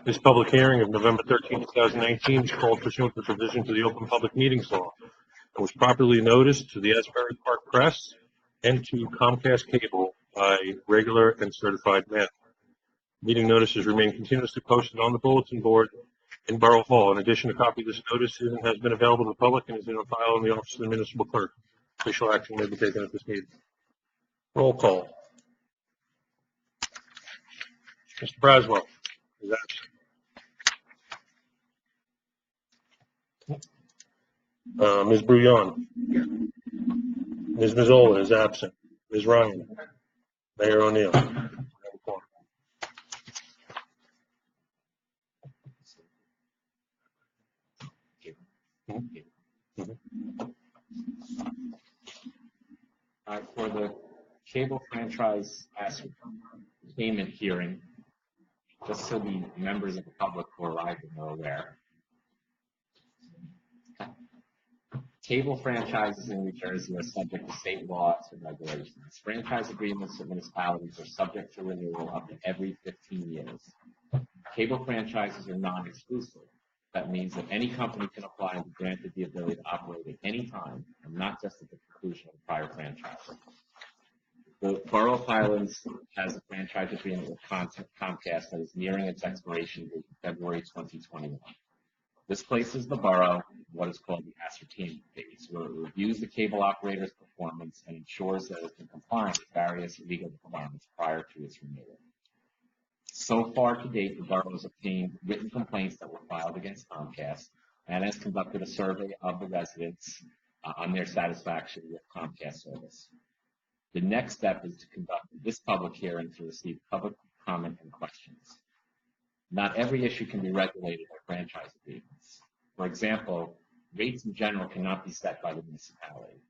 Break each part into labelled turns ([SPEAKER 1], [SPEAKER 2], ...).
[SPEAKER 1] This public hearing of November 13, 2019 is called pursuant to provision to the Open Public Meetings Law and was properly noticed to the Asbury Park Press and to Comcast Cable by regular and certified mail. Meeting notices remain continuously posted on the bulletin board in Borough Hall. In addition, a copy of this notice has been available to the public and is in a file in the office of the municipal clerk. Official action may be taken at this meeting. Roll call. Mr. Braswell is absent. Ms. Brouillon. Ms. Mazzola is absent. Ms. Ryan. Mayor O'Neill.
[SPEAKER 2] For the cable franchise Ascertainment hearing, just so the members of the public who are arriving are aware, cable franchises in New Jersey are subject to state laws and regulations. Franchise agreements with municipalities are subject to renewal up to every 15 years. Cable franchises are non-exclusive. That means that any company can apply and be granted the ability to operate at any time, and not just at the conclusion of a prior franchise. The Borough of Highlands has a franchise agreement with Comcast that is nearing its expiration date in February 2021. This places the borough in what is called the ascertainment phase, where it reviews the cable operator's performance and ensures that it can comply with various legal requirements prior to its renewal. So far to date, the borough has obtained written complaints that were filed against Comcast and has conducted a survey of the residents on their satisfaction with Comcast service. The next step is to conduct this public hearing to receive public comment and questions. Not every issue can be regulated by franchise agreements. For example, rates in general cannot be set by the municipality,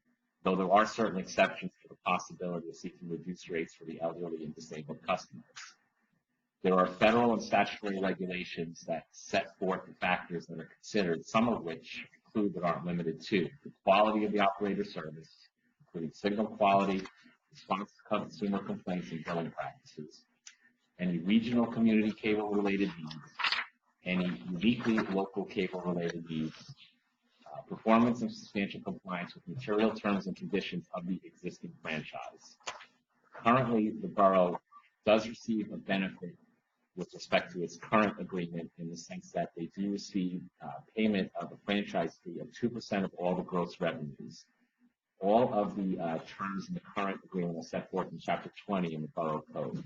[SPEAKER 2] though there are certain exceptions to the possibility of seeking reduced rates for the elderly and disabled customers. There are federal and statutory regulations that set forth the factors that are considered, some of which include but aren't limited to the quality of the operator service, including signal quality, response to consumer complaints and billing practices, any regional community cable-related needs, any uniquely local cable-related needs, performance and substantial compliance with material terms and conditions of the existing franchise. Currently, the borough does receive a benefit with respect to its current agreement in the sense that they do receive payment of a franchise fee of 2% of all the gross revenues. All of the terms in the current agreement are set forth in Chapter 20 in the Borough Code.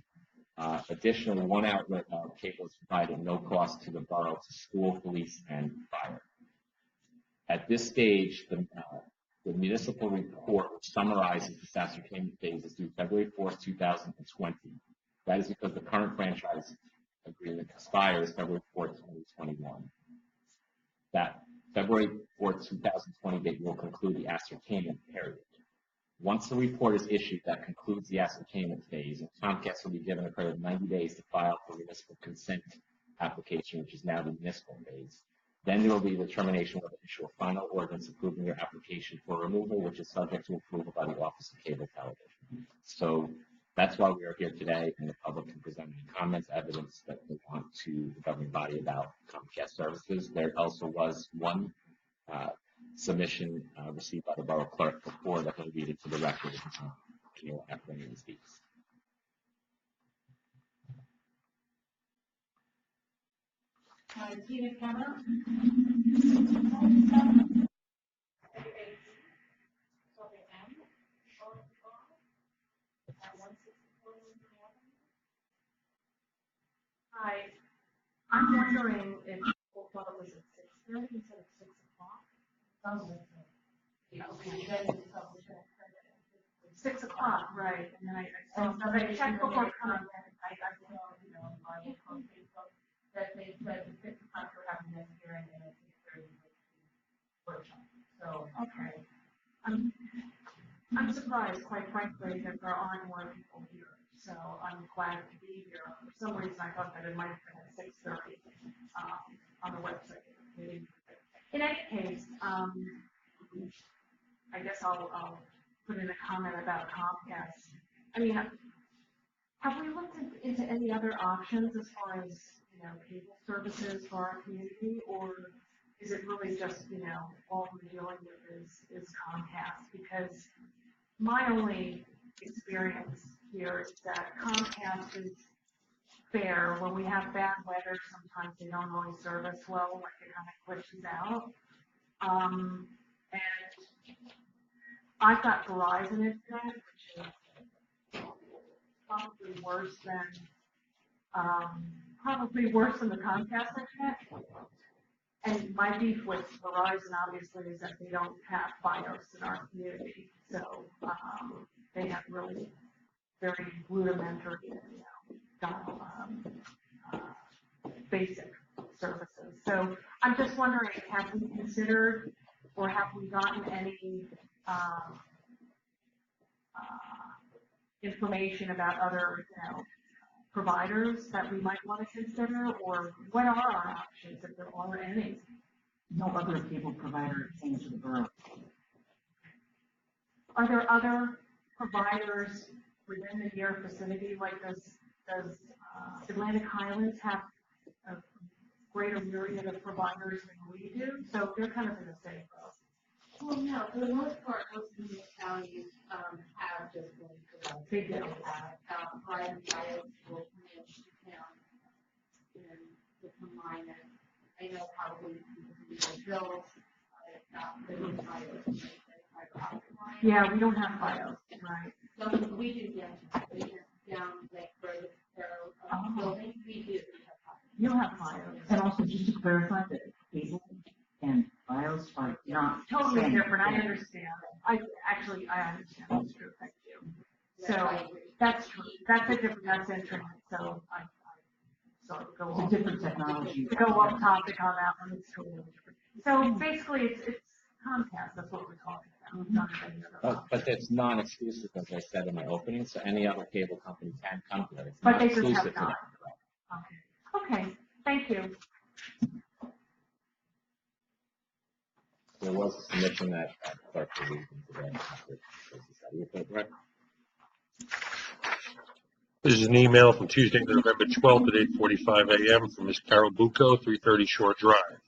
[SPEAKER 2] Additionally, one outlet of cable is provided at no cost to the borough to school, police, and fire. At this stage, the municipal report, which summarizes this ascertainment phase, is due February 4th, 2020. That is because the current franchise agreement expires February 4th, 2021. That February 4th, 2020 date will conclude the ascertainment period. Once the report is issued, that concludes the ascertainment phase, and Comcast will be given a period of 90 days to file for municipal consent application, which is now the municipal phase. Then there will be a determination whether to issue a final ordinance approving their application for removal, which is subject to approval by the Office of Cable Television. So that's why we are here today, and the public can present any comments, evidence that they want to the governing body about Comcast services. There also was one submission received by the borough clerk before that will read it to the record after anyone speaks.
[SPEAKER 3] Tina Cameron. Hi, I'm wondering if people thought it was at 6:30 instead of 6 o'clock. Yeah, okay, then 6 o'clock, right? And then I checked before coming. I that they said 6 o'clock we're having this hearing and at 6:30 workshop. So okay, I'm surprised, quite frankly, that there aren't more people here. So I'm glad to be here. For some reason, I thought that it might have been at 6:30 on the website. In any case, I guess I'll put in a comment about Comcast. I mean, have we looked into any other options as far as cable services for our community, or is it really just, all we're dealing with is Comcast? Because my only experience here is that Comcast is fair. When we have bad weather, sometimes they don't always serve us well, like it kind of glitches out. And I've got Verizon Internet, which is probably worse than the Comcast Internet. And my beef with Verizon, obviously, is that they don't have FiOS in our community. So they have really very rudimentary, basic services. So I'm just wondering, have we considered or have we gotten any information about other, providers that we might want to consider, or what are our options if there are any?
[SPEAKER 4] No other cable provider came to the borough.
[SPEAKER 3] Are there other providers within the near vicinity, like does Atlantic Highlands have a greater myriad of providers than we do? So they're kind of in the same boat.
[SPEAKER 5] Well, no, for the most part, most municipalities have just one provider.
[SPEAKER 3] They do.
[SPEAKER 5] Private bios will manage the town and to combine it. I know probably people who do their bills, they don't bios.
[SPEAKER 3] Yeah, we don't have FiOS, right?
[SPEAKER 5] So we do down like Borough building, we do have FiOS.
[SPEAKER 3] You have FiOS.
[SPEAKER 4] And also, just to clarify that cable and BIOS are not
[SPEAKER 3] Totally
[SPEAKER 4] the same.
[SPEAKER 3] different, I understand. I understand, that's true, thank you. So, that's true, that's internet, so sorry, go
[SPEAKER 4] It's a
[SPEAKER 3] on.
[SPEAKER 4] different technology.
[SPEAKER 3] To go off topic on that one, it's totally different. So basically, it's Comcast, that's what we're talking about, not any other.
[SPEAKER 2] But it's non-exclusive, as I said in my opening, so any other cable company can come to it. It's
[SPEAKER 3] But
[SPEAKER 2] not
[SPEAKER 3] they just
[SPEAKER 2] exclusive
[SPEAKER 3] have
[SPEAKER 2] to
[SPEAKER 3] not.
[SPEAKER 2] them.
[SPEAKER 3] Okay, thank you.
[SPEAKER 2] There was a submission that clerk released today.
[SPEAKER 1] This is an email from Tuesday, November 12th at 8:45 a.m. from Ms. Carol Bucco, 330 Shore Drive.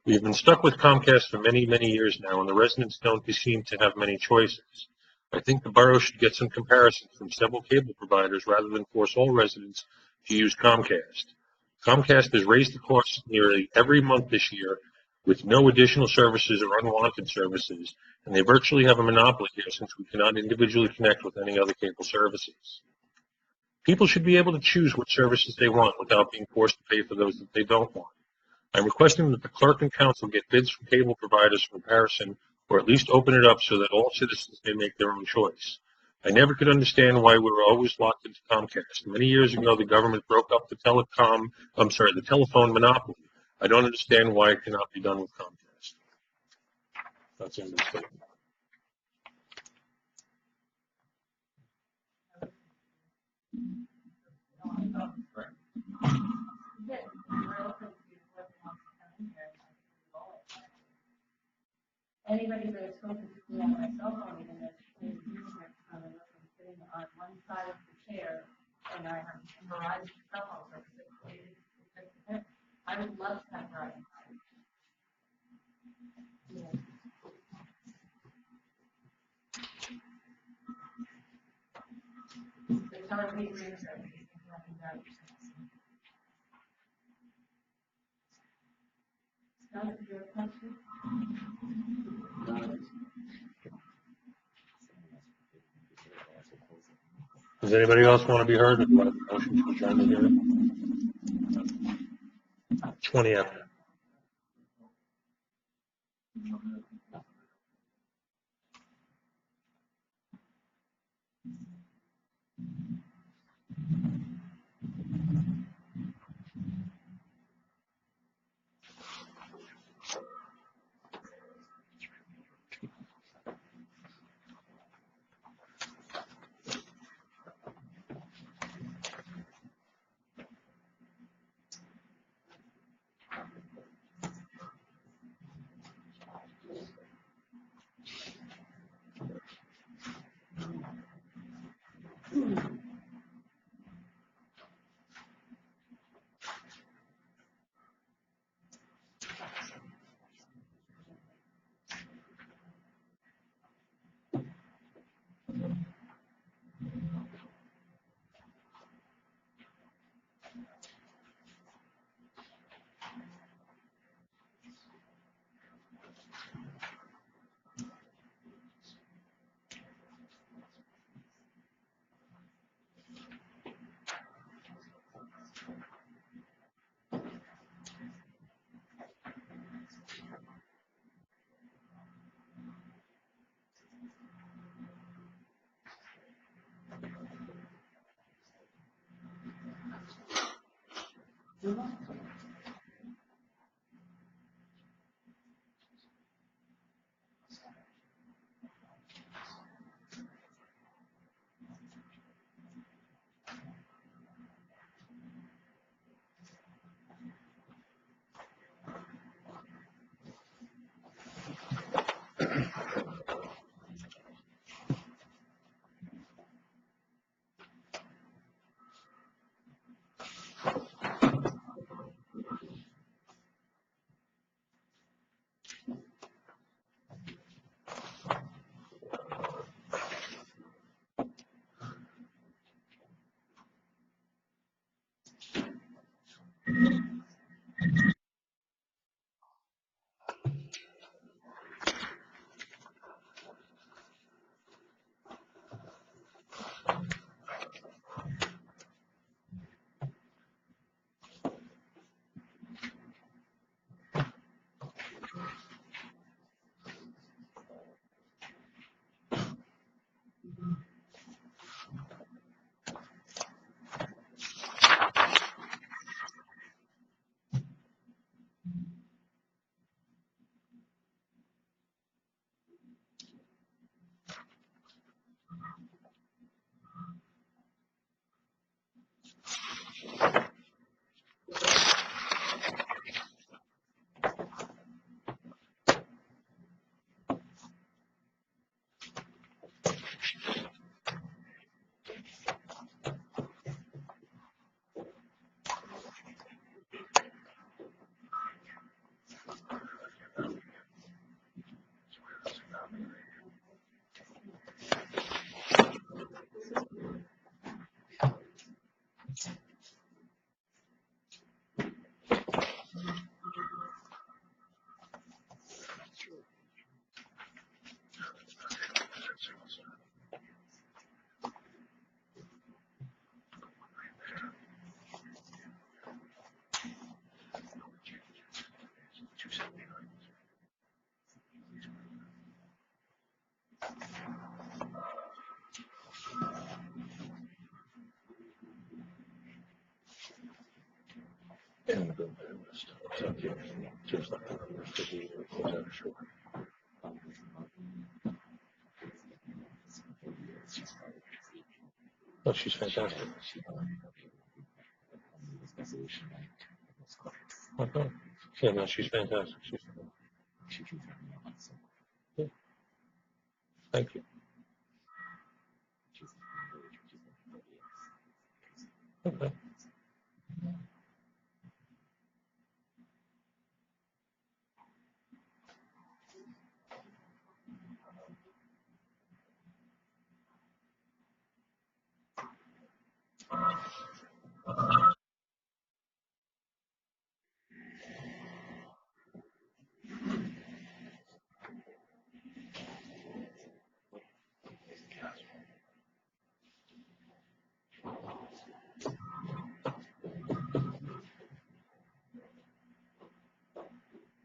[SPEAKER 1] We have been stuck with Comcast for many, many years now, and the residents don't seem to have many choices. I think the borough should get some comparisons from several cable providers rather than force all residents to use Comcast. Comcast has raised the costs nearly every month this year with no additional services or unwanted services, and they virtually have a monopoly here since we cannot individually connect with any other cable services. People should be able to choose what services they want without being forced to pay for those that they don't want. I'm requesting that the clerk and council get bids from cable providers for comparison, or at least open it up so that all citizens may make their own choice. I never could understand why we were always locked into Comcast. Many years ago, the government broke up the telephone monopoly. I don't understand why it cannot be done with Comcast. That's in the statement.
[SPEAKER 5] Anybody that has spoken to me on my cell phone, even though it's I'm sitting on one side of the chair and I have Verizon cell phone service. I would love to have Verizon. Yeah. The television service. That is your question?
[SPEAKER 1] Does anybody else want to be heard? Motion to adjourn the hearing? 20 after. Oh, she's fantastic. Okay. Yeah, no, she's fantastic. Yeah. Thank you. Okay.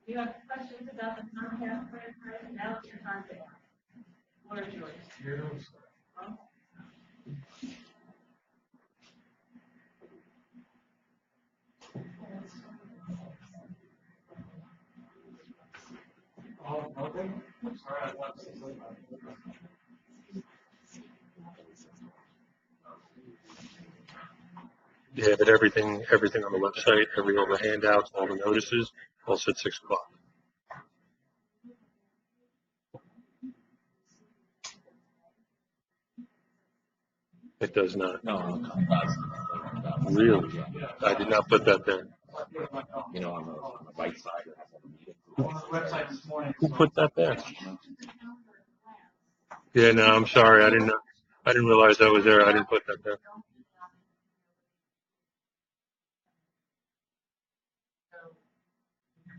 [SPEAKER 5] Do you have questions about the Comcast franchise? Now it's your time to ask. What are yours?
[SPEAKER 1] Yeah, but everything on the website, all the handouts, all the notices, all said 6 o'clock. It does not.
[SPEAKER 2] No,
[SPEAKER 1] Really? I did not put that there.
[SPEAKER 2] you know, on the right side, it has a meeting.
[SPEAKER 1] Who put that there? Yeah, no, I'm sorry. I didn't realize that was there. I didn't put that there.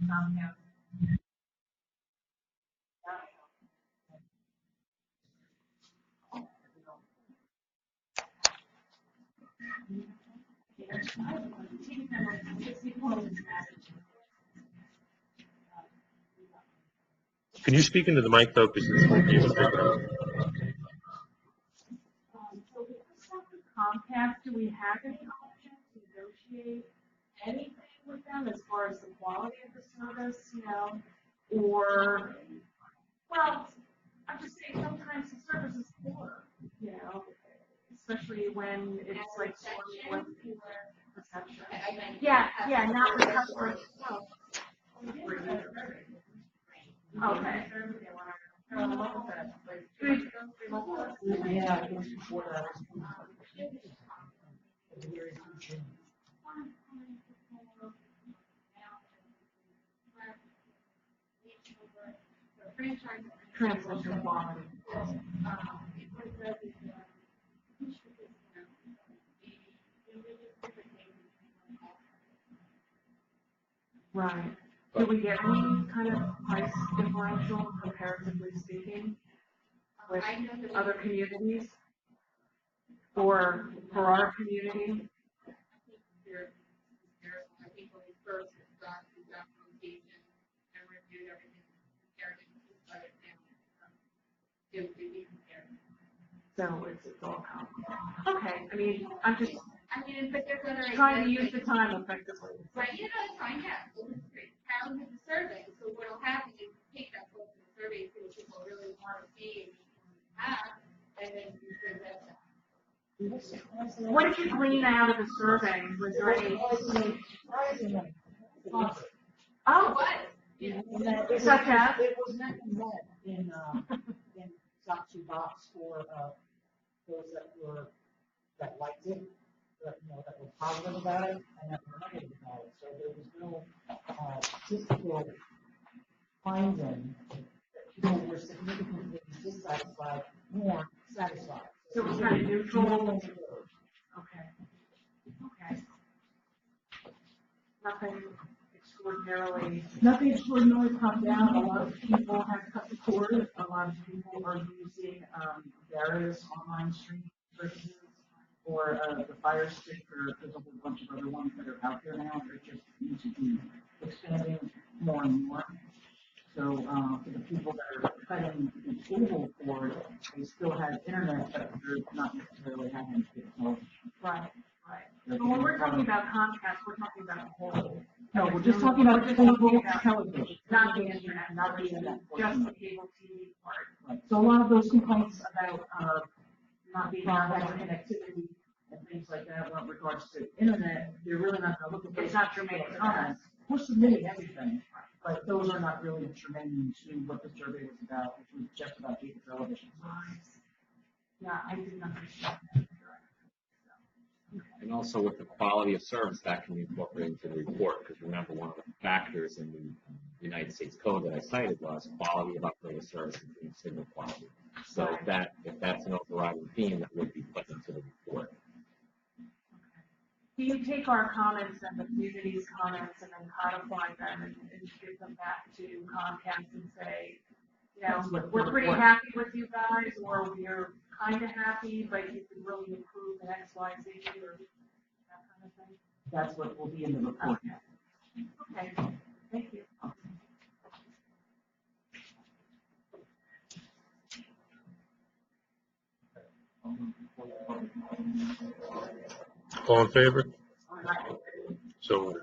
[SPEAKER 4] Comcast.
[SPEAKER 1] Can you speak into the mic though? Because this won't be able to pick it up.
[SPEAKER 3] Comcast, do we have any option to negotiate anything with them as far as the quality of the service, or, well, I'm just saying sometimes the service is poor, especially when it's like with reception. Yeah, not with customers. Okay.
[SPEAKER 4] Yeah, it was before that.
[SPEAKER 3] Transmission quality. Right. Do we get any kind of price differential comparatively speaking with other communities? Or for our community?
[SPEAKER 5] I think when we first got the documentation and reviewed everything, compared it to shut it down. It would be compared.
[SPEAKER 3] So it's all complicated. Okay, I mean, I'm just
[SPEAKER 5] But there's other.
[SPEAKER 3] trying to use the time effectively.
[SPEAKER 5] Right, it's fine, yeah, how is the survey, so what'll happen is take that close to the survey, see what people really want to see and have, and then you present that.
[SPEAKER 3] What did you glean out of the survey? Was there any? Oh,
[SPEAKER 5] What?
[SPEAKER 3] Such as?
[SPEAKER 4] It was neck and neck in top two box for, those that liked it, that were positive about it, and that were negative about it. So there was no, statistical finding that people were significantly dissatisfied, more satisfied.
[SPEAKER 3] So it was kind of neutral?
[SPEAKER 4] Okay.
[SPEAKER 3] Okay. Nothing extraordinarily.
[SPEAKER 4] Nothing extraordinary come down. A lot of people have cut the cord. A lot of people are using various online streaming services or the Fire Stick, or there's a whole bunch of other ones that are out there now. They're just need to be expanding more and more. So for the people that are cutting the cable cord, they still have internet, but they're not necessarily having to get
[SPEAKER 3] Right. But when we're talking about Comcast, we're talking about the whole.
[SPEAKER 4] No, we're just talking about cable television,
[SPEAKER 3] Not the internet,
[SPEAKER 4] not the internet.
[SPEAKER 3] just the cable TV part.
[SPEAKER 4] Right. So a lot of those complaints about not being able to have connectivity and things like that with regards to internet, they're really not going to look at those.
[SPEAKER 3] It's not germane to
[SPEAKER 4] comments. We're submitting everything, but those are not really germane to what the survey was about, which was just about cable television.
[SPEAKER 3] Yeah, I didn't understand that.
[SPEAKER 2] And also with the quality of service that can be incorporated into the report, because remember, one of the factors in the United States Code that I cited was quality of operating service including signal quality. So if that's an overriding theme, that would be put into the report.
[SPEAKER 3] Do you take our comments and the community's comments and then codify them and give them back to Comcast and say, we're pretty happy with you guys, or we're kind of happy, but you can really improve the X, Y, Z, or that kind of thing?
[SPEAKER 4] That's what will be in the report.
[SPEAKER 3] Okay, thank you.
[SPEAKER 1] All in favor? So